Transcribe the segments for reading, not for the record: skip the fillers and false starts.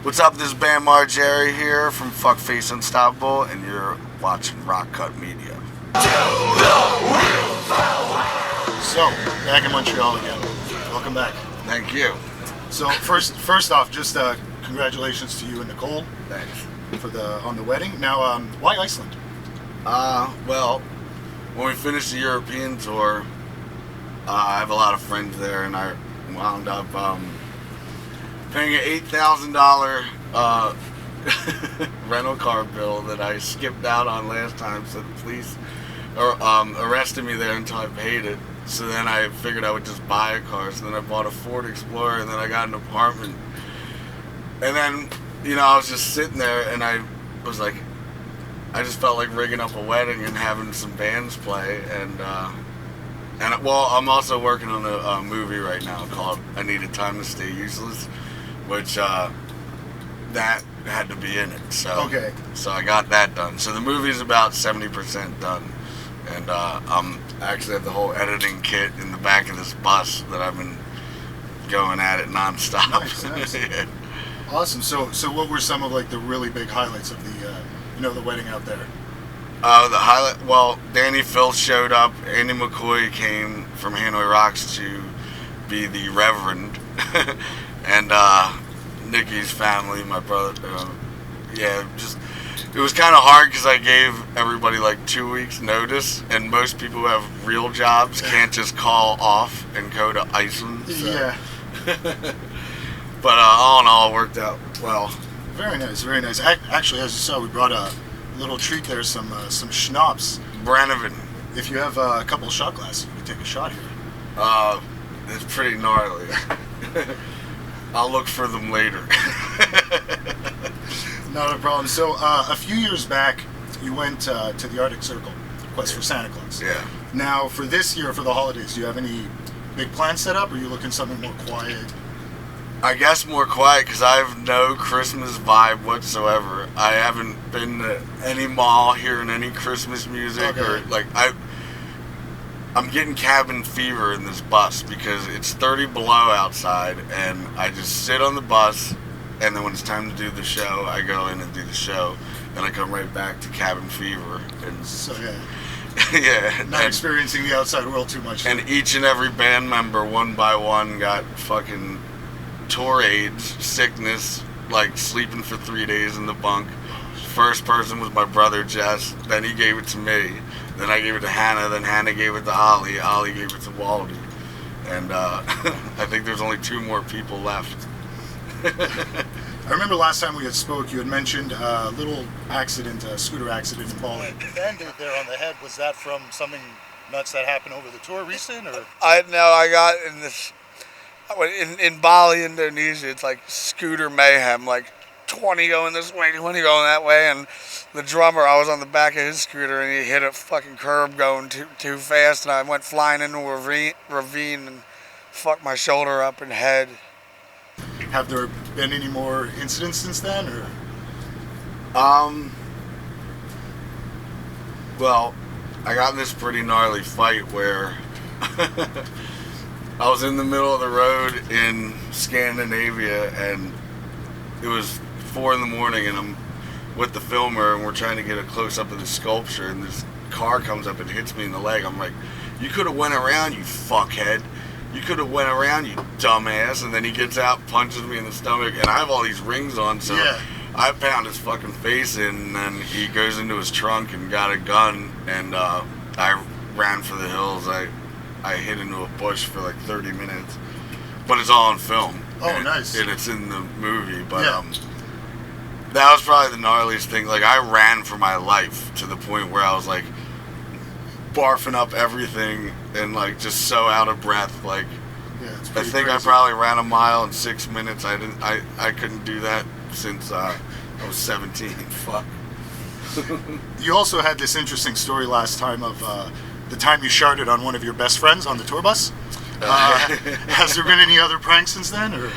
What's up? This is Bam Margera here from Fuckface Unstoppable, and you're watching Rock Cut Media. So, back in Montreal again. Welcome back. Thank you. So, first off, just congratulations to you and Nicole. Thanks. On the wedding. Now, why Iceland? Well, when we finished the European tour, I have a lot of friends there, and I wound up paying an $8,000 rental car bill that I skipped out on last time, so the police arrested me there until I paid it. So then I figured I would just buy a car. So then I bought a Ford Explorer, and then I got an apartment. And then, I was just sitting there, and I was like, I just felt like rigging up a wedding and having some bands play. And well, I'm also working on a movie right now called I Needed Time to Stay Useless, which that had to be in it. So Okay. So I got that done. So the movie's about 70% done, and I actually have the whole editing kit in the back of this bus that I've been going at it nonstop. Nice. Yeah. Awesome. So what were some of like the really big highlights of the the wedding out there? The highlight. Well, Danny Filth showed up. Andy McCoy came from Hanoi Rocks to be the Reverend, and Nikki's family, my brother. It was kind of hard because I gave everybody like 2 weeks notice, and most people who have real jobs can't just call off and go to Iceland. So. Yeah. But all in all, it worked out well. Very nice, very nice. Actually, as you saw, we brought a little treat there, some schnapps. Brannevin. If you have a couple of shot glasses, you can take a shot here. It's pretty gnarly. I'll look for them later. Not a problem. So, a few years back, you went to the Arctic Circle, Quest for Santa Claus. Yeah. Now, for this year, for the holidays, do you have any big plans set up, or are you looking something more quiet? I guess more quiet because I have no Christmas vibe whatsoever. I haven't been to any mall hearing any Christmas music or like I'm getting cabin fever in this bus because it's 30 below outside, and I just sit on the bus, and then when it's time to do the show, I go in and do the show, and I come right back to cabin fever. And So yeah, not experiencing the outside world too much. And each and every band member, one by one, got fucking tour aids, sickness, like sleeping for 3 days in the bunk. First person was my brother Jess, then he gave it to me, then I gave it to Hannah, then Hannah gave it to Ollie gave it to Waldy, and I think there's only 2 more people left. I remember last time we had spoke, you had mentioned a little accident, a scooter accident in Bali. The band-aid there on the head, was that from something nuts that happened over the tour recent, or? I got in this in Bali, Indonesia. It's like scooter mayhem, like 20 going this way, 20 going that way, and the drummer, I was on the back of his scooter, and he hit a fucking curb going too fast, and I went flying into a ravine and fucked my shoulder up and head. Have there been any more incidents since then, or? Well, I got in this pretty gnarly fight where I was in the middle of the road in Scandinavia, and it was 4 in the morning, and I'm with the filmer, and we're trying to get a close-up of the sculpture, and this car comes up and hits me in the leg. I'm like, you could have went around, you fuckhead. You could have went around, you dumbass. And then he gets out, punches me in the stomach, and I have all these rings on, so I pound his fucking face in, and then he goes into his trunk and got a gun, and I ran for the hills. I hid into a bush for like 30 minutes, but it's all on film. Oh, nice. And it's in the movie, but that was probably the gnarliest thing. Like, I ran for my life to the point where I was like barfing up everything and like just so out of breath. Like, I think I probably ran a mile in 6 minutes. I couldn't do that since I was 17. Fuck. You also had this interesting story last time of the time you sharted on one of your best friends on the tour bus. Has there been any other pranks since then, or?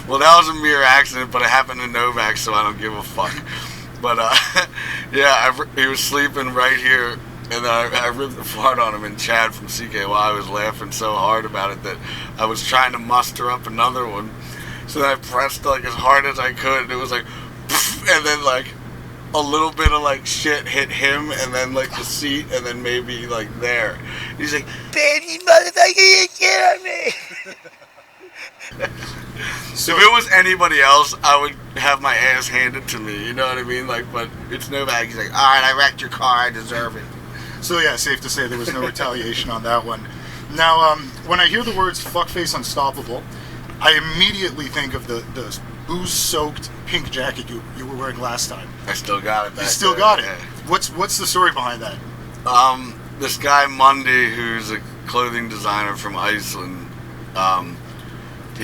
Well, that was a mere accident, but it happened to Novak, so I don't give a fuck. But he was sleeping right here, and then I ripped the fart on him, and Chad from CKY was laughing so hard about it that I was trying to muster up another one. So then I pressed like as hard as I could, and it was like, and then like a little bit of like shit hit him, and then like the seat, and then maybe like there. He's like, "Man, you motherfucker, you shit on me." So if it was anybody else, I would have my ass handed to me. You know what I mean? Like, but it's Novak. He's like, "All right, I wrecked your car. I deserve it." So yeah, safe to say there was no retaliation on that one. Now, when I hear the words "Fuckface Unstoppable," I immediately think of the booze-soaked pink jacket you were wearing last time. I still got it. You still got it. Yeah. What's the story behind that? This guy Monday, who's a clothing designer from Iceland, I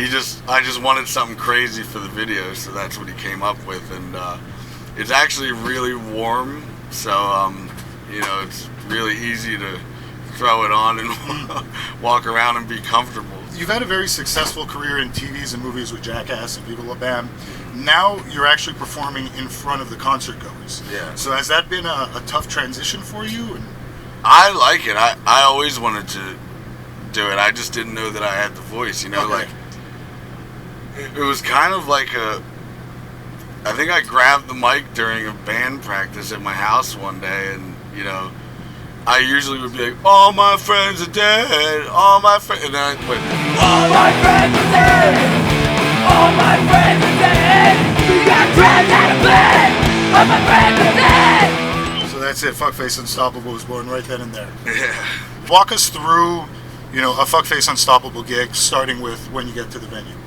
just wanted something crazy for the video, so that's what he came up with, and it's actually really warm, so it's really easy to throw it on and walk around and be comfortable. You've had a very successful career in TVs and movies with Jackass and Viva La Bam. Now you're actually performing in front of the concert goers. Yeah. So has that been a tough transition for you? I like it. I always wanted to do it. I just didn't know that I had the voice. Okay. Like it was kind of like I think I grabbed the mic during a band practice at my house one day, and I usually would be like, "All my friends are dead, all my friends," and then I went, "All my friends are dead, all my friends are dead, we got trapped out of bed, all my friends are dead." So that's it, Fuckface Unstoppable was born right then and there. Yeah. Walk us through, a Fuckface Unstoppable gig, starting with when you get to the venue.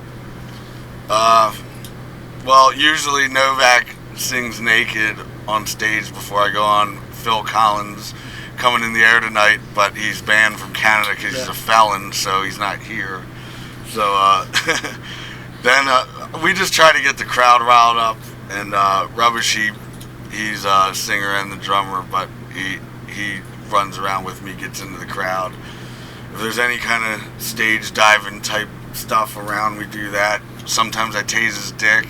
Well, usually Novak sings naked on stage before I go on. Phil Collins coming in the air tonight, but he's banned from Canada because he's a felon, so he's not here. So then we just try to get the crowd riled up, and Rubbish, he's a singer and the drummer, but he runs around with me, gets into the crowd. If there's any kind of stage diving type stuff around, we do that. Sometimes I tase his dick.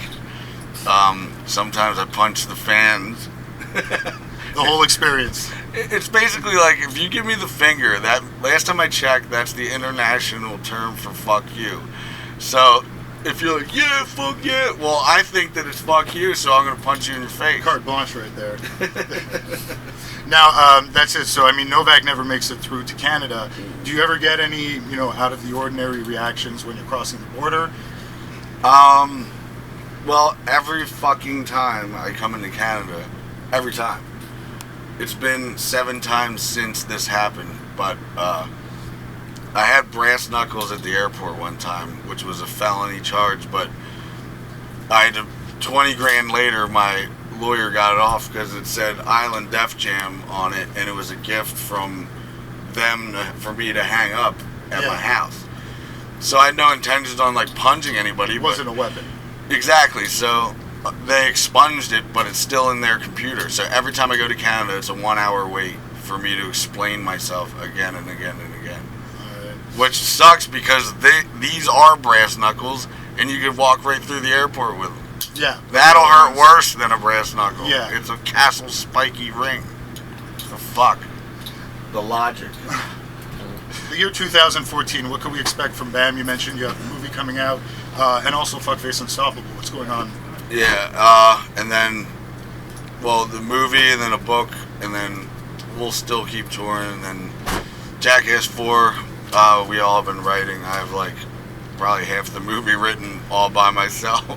Sometimes I punch the fans. The whole experience. It's basically like, if you give me the finger, that last time I checked, that's the international term for fuck you. So if you're like, "Yeah, fuck yeah," well, I think that it's fuck you, so I'm going to punch you in your face. Carte blanche right there. Now, that's it. So, Novak never makes it through to Canada. Do you ever get any, out of the ordinary reactions when you're crossing the border? Well, every fucking time I come into Canada, every time. It's been 7 times since this happened, but I had brass knuckles at the airport one time, which was a felony charge, but 20 grand later, my lawyer got it off because it said Island Def Jam on it, and it was a gift from them for me to hang up at my house. So I had no intentions on punching anybody. It wasn't a weapon. Exactly. So they expunged it, but it's still in their computer. So every time I go to Canada, it's a 1-hour wait for me to explain myself again and again and again. Which sucks because these are brass knuckles, and you could walk right through the airport with them. Yeah. That'll hurt worse than a brass knuckle. Yeah. It's a castle spiky ring. The fuck. The logic. The year 2014, what can we expect from Bam? You mentioned you have a movie coming out, and also Fuckface Unstoppable. What's going on? Yeah, and then, the movie, and then a book, and then we'll still keep touring, and then Jackass 4, we all have been writing. I have probably half the movie written all by myself,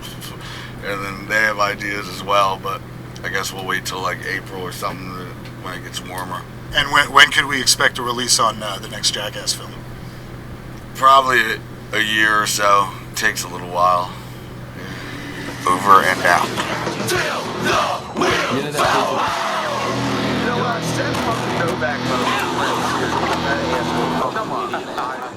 and then they have ideas as well, but I guess we'll wait till April or something when it gets warmer. And when could we expect a release on the next Jackass film? Probably a year or so. It takes a little while. Over and out. Till the wheels fall out. You know what? Send fucking Novak. Come on.